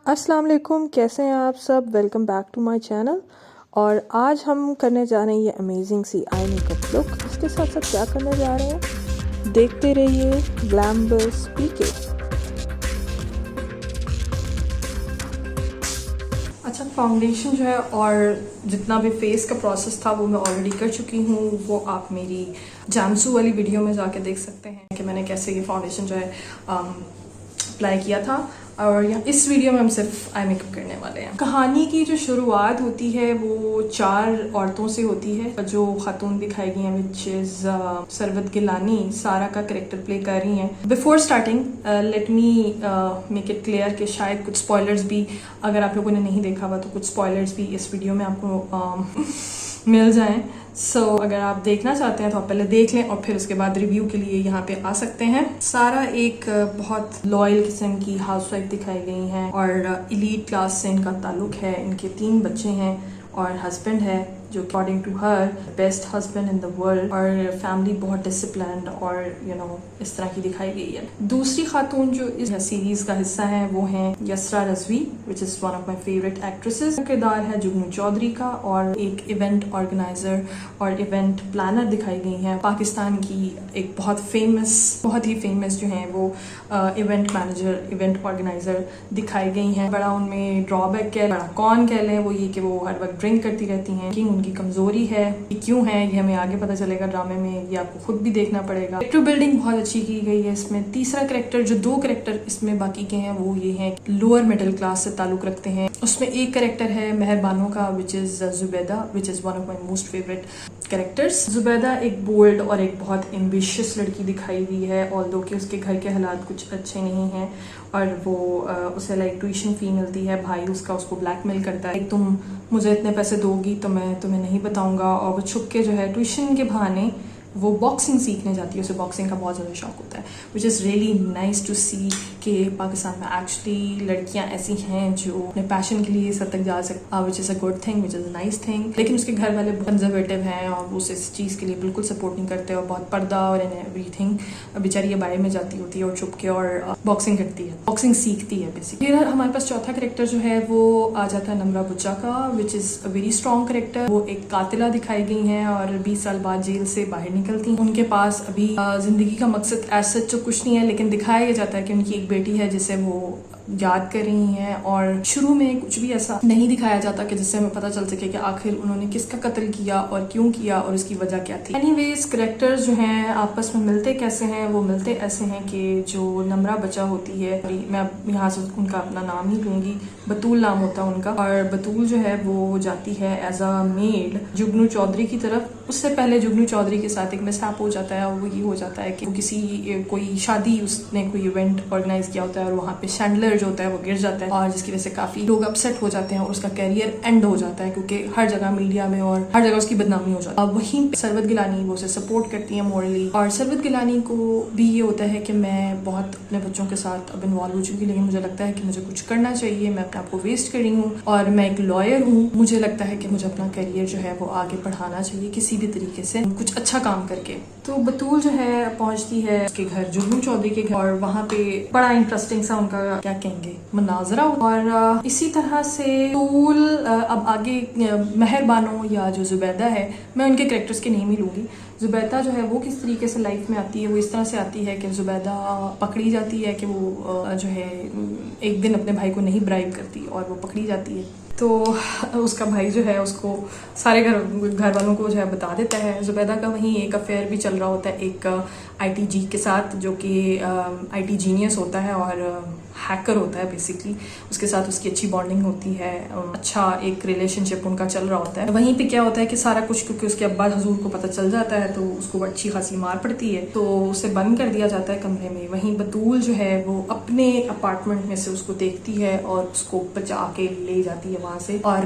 अस्सलाम वालेकुम, कैसे हैं आप सब। Welcome back to my channel. और आज हम करने जा रहे हैं ये amazing sea eye makeup look. इसके साथ साथ क्या करने जा रहे हैं देखते रहिए ग्लैमबस पीके। अच्छा, फाउंडेशन जो है और जितना भी फेस का प्रोसेस था वो मैं ऑलरेडी कर चुकी हूँ। वो आप मेरी जैमसू वाली वीडियो में जाके देख सकते हैं कि मैंने कैसे ये फाउंडेशन जो है अप्लाई किया था। और यहाँ इस वीडियो में हम सिर्फ आई मेकअप करने वाले हैं। कहानी की जो शुरुआत होती है वो 4 औरतों से होती है। जो खातून दिखाई गई हैं विच इज सरवत गिलानी सारा का करेक्टर प्ले कर रही हैं। Before starting let me make it clear कि शायद कुछ स्पॉयलर्स भी, अगर आप लोगों ने नहीं देखा हुआ तो कुछ स्पॉयलर्स भी इस वीडियो में आपको मिल जाएं। अगर आप देखना चाहते हैं तो आप पहले देख लें और फिर उसके बाद रिव्यू के लिए यहाँ पे आ सकते हैं। सारा एक बहुत लॉयल किस्म की हाउसवाइफ दिखाई गई हैं और इलीट क्लास से इनका ताल्लुक है। इनके 3 बच्चे हैं और हस्बैंड है जो according to her best husband in the world. और फैमिली बहुत डिसिप्लिन्ड और इस तरह की दिखाई गई है। दूसरी खातून जो इस सीरीज का हिस्सा है वो है Yasra Rizvi which is one of my favourite actresses. किरदार है जुगनू चौधरी का और एक इवेंट ऑर्गेनाइजर और इवेंट प्लानर दिखाई गई है। पाकिस्तान की एक बहुत ही फेमस जो है वो इवेंट मैनेजर इवेंट ऑर्गेनाइजर दिखाई गई हैं। बड़ा उनमें ड्रॉबैक क्या, बड़ा कौन कह लें, वो ये कि वो हर वक्त ड्रिंक करती रहती हैं। कि उनकी कमजोरी है, ये क्यों है ये हमें आगे पता चलेगा ड्रामे में, ये आपको खुद भी देखना पड़ेगा। कैरेक्टर बिल्डिंग बहुत अच्छी की गई है इसमें। तीसरा कैरेक्टर, जो 2 कैरेक्टर इसमें बाकी के हैं वो ये हैं लोअर मिडिल क्लास से ताल्लुक रखते हैं। उसमें एक कैरेक्टर है मेहरबानों का which is Zubaida which is one of my most favourite characters. Zubaida एक बोल्ड और एक बहुत एम्बिशियस लड़की दिखाई हुई है, ऑल्दो कि उसके घर के हालात कुछ अच्छे नहीं हैं और वो उसे लाइक ट्यूशन फी मिलती है। भाई उसका उसको ब्लैकमेल करता है, तुम मुझे इतने पैसे दोगी तो मैं तुम्हें नहीं बताऊंगा। और वो छुप के जो है ट्यूशन के बहाने वो बॉक्सिंग सीखने जाती है। उसे बॉक्सिंग का बहुत ज़्यादा शौक होता है which is really nice to see कि पाकिस्तान में एक्चुअली लड़कियां ऐसी हैं जो अपने पैशन के लिए इस हद तक जा सकती, which is a good thing, which is a nice thing. लेकिन उसके घर वाले कंजर्वेटिव हैं और वो इस चीज़ के लिए बिल्कुल सपोर्ट नहीं करते और बहुत पर्दा और इन एवरीथिंग। बेचारी ये बाहर में जाती होती है और छुप के और बॉक्सिंग करती है, बॉक्सिंग सीखती है बेसिकली। फिर हमारे पास चौथा करेक्टर जो है वो आ जाता है नमरा बुच्चा का which is a very strong character. वो एक कातिला दिखाई गई हैं और 20 साल बाद जेल से बाहर निकलती हैं। उनके पास अभी जिंदगी का मकसद ऐसा तो कुछ नहीं है, लेकिन दिखाया जाता है कि उनकी एक बेटी है जिसे वो याद कर रही हैं। और शुरू में कुछ भी ऐसा नहीं दिखाया जाता कि जिससे हमें पता चल सके कि आखिर उन्होंने किसका कत्ल किया और क्यों किया और उसकी वजह क्या थी। एनीवेज कैरेक्टर्स जो हैं आपस में मिलते कैसे हैं, वो मिलते ऐसे हैं कि जो नमरा बच्चा होती है, मैं यहाँ से उनका अपना नाम ही लूंगी, बतूल नाम होता है उनका। और बतूल जो है वो जाती है एज अ मेड जुगनू चौधरी की तरफ। उससे पहले जुगनू चौधरी के साथ एक मिसहैप हो जाता है और वो ये हो जाता है कि कोई शादी, उसने कोई इवेंट ऑर्गेनाइज किया होता है और वहाँ पे शैंडलर जो होता है वो गिर जाता है और जिसकी वजह से काफी लोग अपसेट हो जाते हैं और उसका कैरियर एंड हो जाता है क्योंकि हर जगह मीडिया में और हर जगह उसकी बदनामी हो जाती है। वहीं पे सरवत गिलानी वो उसे सपोर्ट करती है मॉरली। और सरवत गिलानी को भी ये होता है कि मैं बहुत अपने बच्चों के साथ अब इन्वॉल्व हो चुकी, लेकिन मुझे लगता है कि मुझे कुछ करना चाहिए, मैं अपने आप को वेस्ट कर रही हूँ और मैं एक लॉयर हूँ। मुझे लगता है कि मुझे अपना करियर जो है वो आगे बढ़ाना चाहिए किसी भी तरीके से, कुछ अच्छा काम करके। तो बतूल जो है पहुंचती है उसके घर, जुगनू चौधरी के घर, और वहाँ पे बड़ा इंटरेस्टिंग सा उनका क्या कहेंगे मनाजरा। और इसी तरह से बतूल अब आगे मेहरबानो या जो जुबैदा है, मैं उनके कैरेक्टर्स के नेम ही लूंगी। जुबैदा जो है वो किस तरीके से लाइफ में आती है, वो इस तरह से आती है कि जुबैदा पकड़ी जाती है कि वो जो है एक दिन अपने भाई को नहीं ब्राइब करती और वो पकड़ी जाती है। तो उसका भाई जो है उसको सारे घर वालों को जो है बता देता है। जुबैदा का वहीं एक अफेयर भी चल रहा होता है एक आईटी के साथ, जो कि आईटी जीनियस होता है और हैकर होता है बेसिकली। उसके साथ उसकी अच्छी बॉन्डिंग होती है, अच्छा एक रिलेशनशिप उनका चल रहा होता है। वहीं पे क्या होता है कि सारा कुछ क्योंकि उसके अब्बा हजूर को पता चल जाता है तो उसको अच्छी खासी मार पड़ती है, तो उसे बंद कर दिया जाता है कमरे में। वहीं बतूल जो है वो अपने अपार्टमेंट में से उसको देखती है और उसको बचा के ले जाती है वहां से। और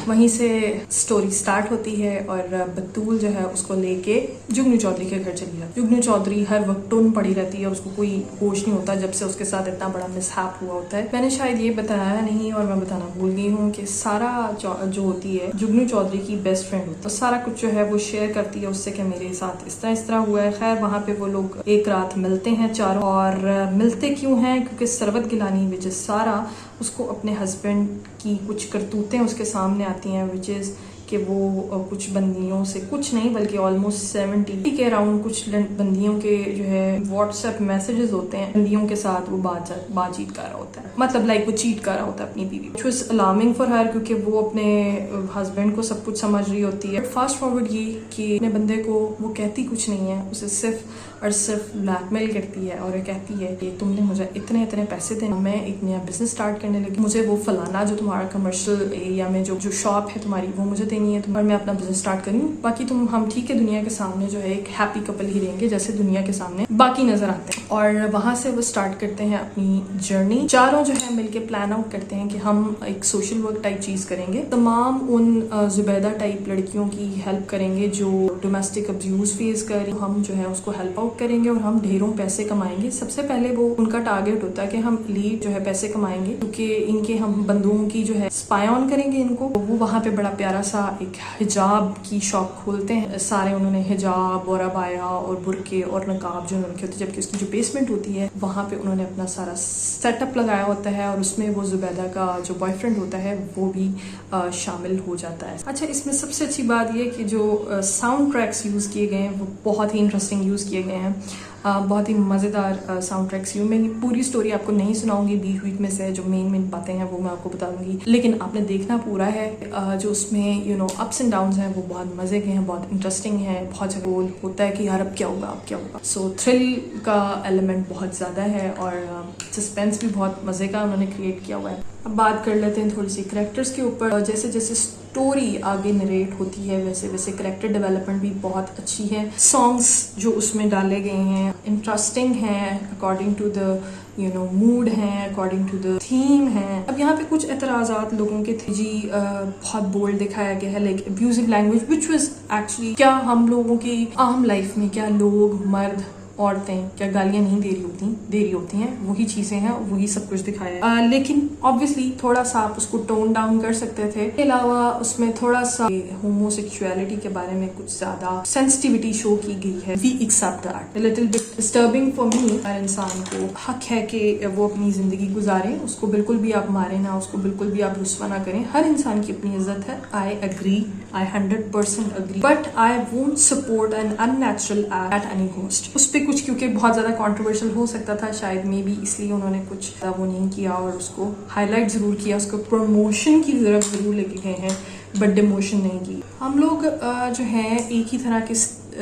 वहीं से स्टोरी स्टार्ट होती है और बतूल जो है उसको लेके जुगनू चौधरी के घर चली जाती है। जुगनू चौधरी हर वक्त टोन पड़ी रहती है, उसको कोई होश नहीं होता जब से उसके साथ इतना बड़ा मिसहैप हुआ होता है। मैंने शायद ये बताया नहीं और मैं बताना भूल गई हूँ कि सारा जो होती है जुगनू चौधरी की बेस्ट फ्रेंड होती है, तो सारा कुछ जो है वो शेयर करती है उससे कि मेरे साथ इस तरह हुआ है। खैर वहाँ पे वो लोग एक रात मिलते हैं चारों, और मिलते क्यों हैं क्योंकि सरवत गिलानी विच इज सारा उसको अपने हस्बैंड की कुछ करतूतें उसके सामने आती हैं, विच इज़ कि वो कुछ बंदियों से, कुछ नहीं बल्कि ऑलमोस्ट 70 के अराउंड कुछ बंदियों के जो है व्हाट्सएप मैसेजेस होते हैं, बंदियों के साथ वो बातचीत कर रहा होता है, मतलब लाइक वो चीट कर रहा होता है अपनी बीवी। Which was alarming for her क्योंकि वो अपने हस्बैंड को सब कुछ समझ रही होती है। फास्ट फॉरवर्ड ये कि अपने बंदे को वो कहती कुछ नहीं है, उसे सिर्फ और सिर्फ ब्लैकमेल करती है और ये कहती है कि तुमने मुझे इतने पैसे देना, मैं एक नया बिजनेस स्टार्ट करने लगी, मुझे वो फलाना जो तुम्हारा कमर्शियल एरिया में जो शॉप है तुम्हारी वो मुझे देनी है, और मैं अपना बिजनेस स्टार्ट करूँ, बाकी हम ठीक है दुनिया के सामने जो है एक हैप्पी कपल ही रहेंगे जैसे दुनिया के सामने बाकी नजर आते हैं। और वहां से वो स्टार्ट करते हैं अपनी जर्नी। चारों जो है मिलके प्लान आउट करते हैं कि हम एक सोशल वर्क टाइप चीज करेंगे, तमाम उन जुबैदा टाइप लड़कियों की हेल्प करेंगे जो डोमेस्टिक अब्यूज फेस कर रही, हम जो है उसको हेल्प आउट करेंगे और हम ढेरों पैसे कमाएंगे। सबसे पहले वो उनका टारगेट होता है कि हम लीड जो है पैसे कमाएंगे क्योंकि इनके हम बंदूकों की जो है स्पाई ऑन करेंगे इनको। वो वहाँ पे बड़ा प्यारा सा एक हिजाब की शॉप खोलते हैं, सारे उन्होंने हिजाब और अबाया और बुरके और नकाब जो उन्होंने रखे होते हैं, जबकि उसकी जो बेसमेंट होती है वहाँ पे उन्होंने अपना सारा सेटअप लगाया होता है और उसमें वो जुबैदा का जो बॉयफ्रेंड होता है वो भी शामिल हो जाता है। अच्छा, इसमें सबसे अच्छी बात यह कि जो साउंड ट्रैक्स यूज़ किए गए हैं वो बहुत ही इंटरेस्टिंग यूज़ किए गए हैं, बहुत ही मज़ेदार साउंड ट्रैक्स। मैं पूरी स्टोरी आपको नहीं सुनाऊंगी, बीच में से जो मेन बातें हैं वो मैं आपको बता दूंगी, लेकिन आपने देखना पूरा है। जो उसमें अप्स एंड डाउन्स हैं वो बहुत मज़े के हैं, बहुत इंटरेस्टिंग है, बहुत जगह होता है कि यार अब क्या होगा। सो थ्रिल का एलिमेंट बहुत ज़्यादा है और सस्पेंस भी बहुत मज़े का उन्होंने क्रिएट किया हुआ है। अब बात कर लेते हैं थोड़ी सी करैक्टर्स के ऊपर। जैसे जैसे स्टोरी आगे नरेट होती है वैसे वैसे करैक्टर डेवलपमेंट भी बहुत अच्छी है। सॉन्ग्स जो उसमें डाले गए हैं इंटरेस्टिंग हैं, अकॉर्डिंग टू द मूड है, अकॉर्डिंग टू द थीम है। अब यहाँ पे कुछ एतराज़ात लोगों के थे जी, बहुत बोल्ड दिखाया गया है, like abusive language which was actually, क्या हम लोगों की आम लाइफ में क्या लोग, मर्द, औरतें क्या गालियां नहीं दे रही होती हैं, वही चीजें हैं, वही सब कुछ दिखाया है। लेकिन ऑब्वियसली थोड़ा सा आप उसको टोन डाउन कर सकते थे। इसके अलावा उसमें थोड़ा सा होमोसेक्सुअलिटी के बारे में कुछ ज्यादा सेंसिटिविटी शो की गई है। We accept that, little bit disturbing for me. हर इंसान को हक है कि वो अपनी जिंदगी गुजारे, उसको बिल्कुल भी आप मारे ना, उसको बिल्कुल भी आप रुस्वा ना करें। हर इंसान की अपनी इज्जत है। I agree, I 100% agree, but I won't support an unnatural act at any cost. उस पे कुछ क्योंकि बहुत ज्यादा कंट्रोवर्शियल हो सकता था शायद, मे बी इसलिए उन्होंने कुछ वो नहीं किया और उसको हाईलाइट जरूर किया, उसको प्रमोशन की तरफ जरूर लेके गए हैं बट डिमोशन नहीं की। हम लोग जो है एक ही तरह के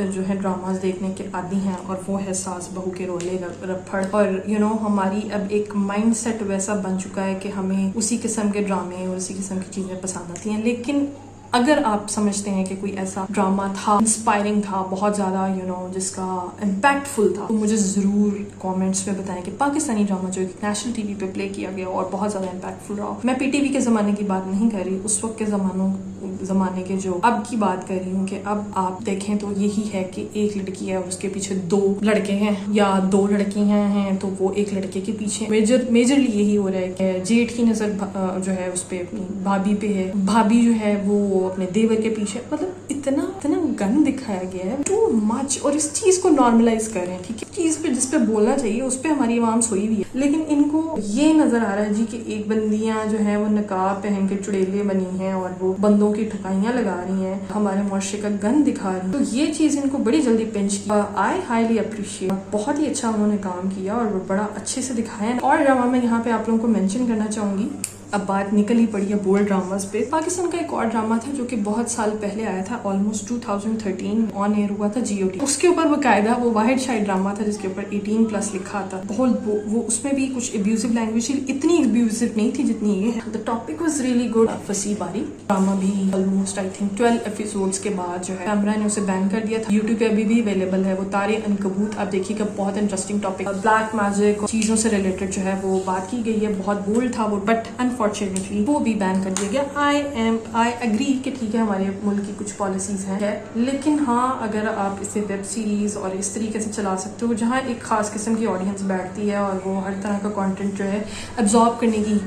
जो है ड्रामास देखने के आदी हैं और वो है सास बहू के रोले रफड़, और हमारी अब एक माइंड सेट वैसा बन चुका है कि हमें उसी किस्म के ड्रामे और उसी किस्म की चीजें पसंद आती हैं। लेकिन अगर आप समझते हैं कि कोई ऐसा ड्रामा था, इंस्पायरिंग था, बहुत ज़्यादा जिसका इम्पैक्टफुल था, तो मुझे ज़रूर कमेंट्स में बताएं कि पाकिस्तानी ड्रामा जो नेशनल टीवी पे प्ले किया गया और बहुत ज़्यादा इम्पैक्टफुल रहा। मैं पीटीवी के ज़माने की बात नहीं कर रही, उस वक्त के ज़माने के जो अब की बात कर रही हूँ कि अब आप देखें तो यही है कि एक लड़की है और उसके पीछे 2 लड़के हैं या 2 लड़कियां हैं, तो वो एक लड़के के पीछे मेजरली यही हो रहा है कि जेठ की नज़र जो है उस पर अपनी भाभी पे है, भाभी जो है वो अपने देवर के पीछे। मतलब इतना गन दिखाया गया है, टू मच, और इस चीज को नॉर्मलाइज कर रहे हैं। ठीक है, चीज पे जिस पे बोलना चाहिए उस पे हमारी आवाम सोई हुई है, लेकिन इनको ये नजर आ रहा है जी कि एक बंदियां जो है वो नकाब पहन के चुड़ैले बनी हैं और वो बंदों की ठकाइयां लगा रही हैं, हमारे मुआशरे का गन दिखा रही है। तो ये चीज इनको बड़ी जल्दी पिंच किया। आई हाईली अप्रिशिएट, बहुत ही अच्छा उन्होंने काम किया और वो बड़ा अच्छे से दिखाया। और ड्रामा में यहाँ पे आप लोगों को मेंशन करना चाहूंगी, अब बात निकल ही पड़ी है बोल्ड ड्रामास पे। पाकिस्तान का एक और ड्रामा था जो कि बहुत साल पहले आया था, ऑलमोस्ट 2013 ऑन एयर हुआ था जीओटी। उसके ऊपर बकायदा वो वाहिद शाही ड्रामा था जिसके ऊपर 18+ लिखा था। बहुत वो उसमें भी कुछ एब्यूजिव लैंग्वेज, इतनी एब्यूजिव नहीं थी जितनी ये है। The topic was really good. फसी बारी ड्रामा भी ऑलमोस्ट आई थिंक 12 एपिसोड्स के बाद जो है कैमरा ने उसे बैन कर दिया था। यूट्यूब पे अभी भी अवेलेबल है वो तारे अनकबूत, आप देखिएगा, बहुत इंटरेस्टिंग टॉपिक। ब्लैक मैजिक चीजों से रिलेटेड जो है वो बात की गई है, बहुत बोल्ड था वो, बट अनफॉर्चुनेटली वो भी बैन कर दिया गया। आई एग्री कि ठीक है हमारे मुल्क की कुछ पॉलिसीज हैं, लेकिन हाँ अगर आप इसे वेब सीरीज और इस तरीके से चला सकते हो जहाँ एक खास किस्म की ऑडियंस बैठती है और वो हर तरह का कंटेंट जो है एब्जॉर्ब करने की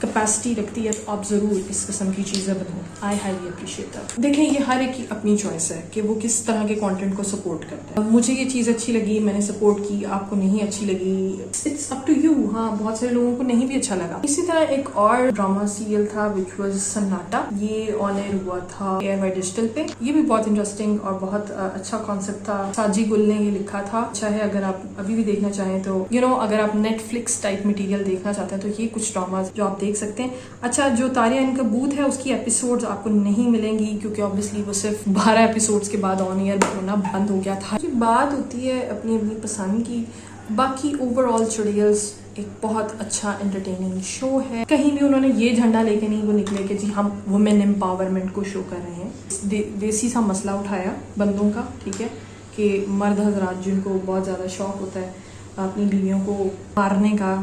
कैपेसिटी रखती है, तो आप ज़रूर इस किस्म की चीज़ें बनाओ। I highly appreciate that. देखें ये हर एक की अपनी चॉइस है कि वो किस तरह के कंटेंट को सपोर्ट करता है। मुझे ये चीज़ अच्छी लगी, मैंने सपोर्ट की, आपको नहीं अच्छी लगी, इट्स अप टू यू। हाँ बहुत सारे लोगों को नहीं भी अच्छा लगा। इसी तरह एक और ड्रामा सीरियल था विच वाज सन्नाटा, ये ऑन एयर हुआ था ARY डिजिटल पे। ये भी बहुत इंटरेस्टिंग और बहुत अच्छा कॉन्सेप्ट था। साजी गुल ने ये लिखा था। अच्छा है अगर आप अभी भी देखना चाहें तो अगर आप नेटफ्लिक्स टाइप मटीरियल देखना चाहते हैं तो ये कुछ ड्रामाज जो आप देख सकते हैं। अच्छा जो तारिया इनका बूथ है उसकी एपिसोड्स आपको नहीं मिलेंगी क्योंकि ऑब्वियसली वो सिर्फ 12 एपिसोड्स के बाद ऑन एयर होना बंद हो गया था। बात होती है अपनी अपनी पसंद की। बाकी ओवरऑल चुड़ैल्स एक बहुत अच्छा एंटरटेनिंग शो है। कहीं भी उन्होंने ये झंडा लेके नहीं वो निकले कि जी हम वुमेन एम्पावरमेंट को शो कर रहे हैं। देसी सा मसला उठाया बंदों का, ठीक है, कि मर्द हजरात जिनको बहुत ज़्यादा शौक होता है अपनी बीवियों को मारने का,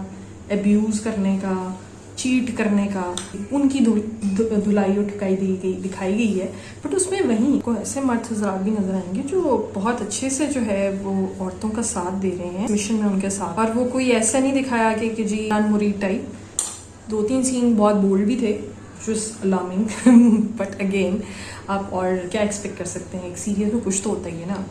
एब्यूज़ करने का, चीट करने का, उनकी धुलाई दिखाई गई है। बट उसमें वहीं को ऐसे मर्द हज़रात भी नजर आएंगे जो बहुत अच्छे से जो है वो औरतों का साथ दे रहे हैं मिशन में उनके साथ। और वो कोई ऐसा नहीं दिखाया कि जी मुरीद टाइप। 2-3 सीन बहुत बोल्ड भी थे, अलार्मिंग। बट अगेन आप और क्या एक्सपेक्ट कर सकते हैं, एक सीरियल में कुछ तो होता ही है ना।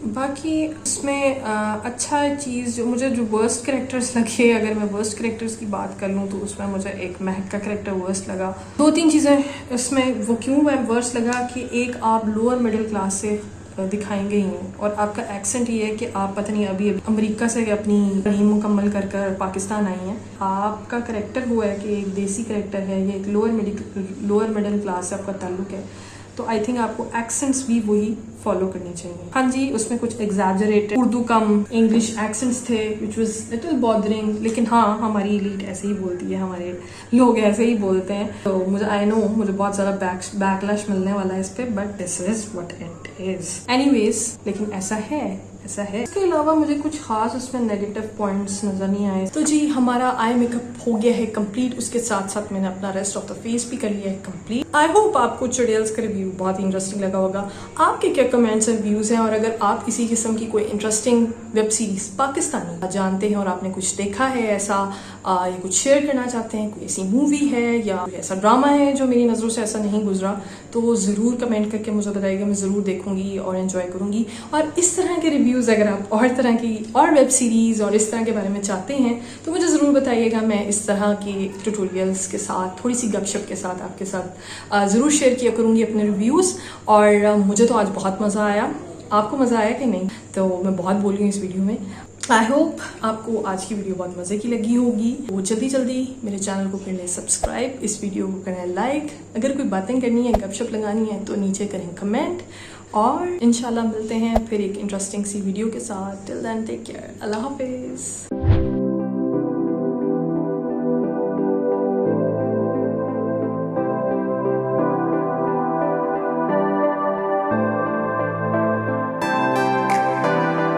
बाकी इसमें अच्छा चीज़ जो वर्स्ट कैरेक्टर्स लगे, अगर मैं वर्स्ट कैरेक्टर्स की बात कर लूँ तो उसमें मुझे एक महक का कैरेक्टर वर्स्ट लगा। 2-3 चीज़ें इसमें वो क्यों वर्स्ट लगा कि एक आप लोअर मिडिल क्लास से दिखाई गई हैं और आपका एक्सेंट ये है कि आप पता नहीं अभी अमेरिका से अपनी तालीम मुकम्मल कर पाकिस्तान आई हैं। आपका कैरेक्टर वो है कि एक देसी कैरेक्टर है, ये एक लोअर मिडिल क्लास से आपका ताल्लुक है, तो आई थिंक आपको एक्सेंट्स भी वही फॉलो करने चाहिए। हाँ जी उसमें कुछ एग्जैजरेटेड उर्दू कम इंग्लिश एक्सेंट्स थे विच वाज लिटिल बॉदरिंग, लेकिन हाँ हमारी एलीट ऐसे ही बोलती है, हमारे लोग ऐसे ही बोलते हैं। तो मुझे आई नो मुझे बहुत ज़्यादा बैकलैश मिलने वाला है इस पर, but this is what it is anyways. लेकिन ऐसा है। इसके अलावा मुझे कुछ खास उसमें नेगेटिव पॉइंट्स नजर नहीं आए। तो जी हमारा आई मेकअप हो गया है कंप्लीट, उसके साथ साथ मैंने अपना रेस्ट ऑफ द फेस भी कर लिया है कंप्लीट। आई होप आपको चुड़ैल्स का रिव्यू बहुत ही इंटरेस्टिंग लगा होगा। आपके क्या कमेंट्स एंड व्यूज हैं, और अगर आप किसी किस्म की कोई इंटरेस्टिंग वेब सीरीज पाकिस्तानी जानते हैं और आपने कुछ देखा है ऐसा या कुछ शेयर करना चाहते हैं, कोई ऐसी मूवी है या कोई ऐसा ड्रामा है जो मेरी नज़रों से ऐसा नहीं गुजरा, तो ज़रूर कमेंट करके मुझे बताइएगा। मैं ज़रूर देखूंगी और एंजॉय करूंगी। और इस तरह के रिव्यूज़ अगर आप और तरह की और वेब सीरीज़ और इस तरह के बारे में चाहते हैं तो मुझे ज़रूर बताइएगा। मैं इस तरह की ट्यूटोरियल्स के साथ थोड़ी सी गपशप के साथ आपके साथ ज़रूर शेयर किया करूँगी अपने रिव्यूज़। और मुझे तो आज बहुत मज़ा आया। आपको मज़ा आया कि नहीं? तो मैं बहुत बोल रही हूँ इस वीडियो में। आई होप आपको आज की वीडियो बहुत मज़े की लगी होगी। वो जल्दी मेरे चैनल को कर लें सब्सक्राइब, इस वीडियो को करें लाइक। अगर कोई बातें करनी है, गपशप लगानी है तो नीचे करें कमेंट। और इंशाल्लाह मिलते हैं फिर एक इंटरेस्टिंग सी वीडियो के साथ। टिल देन टेक केयर, अल्लाह हाफिज़।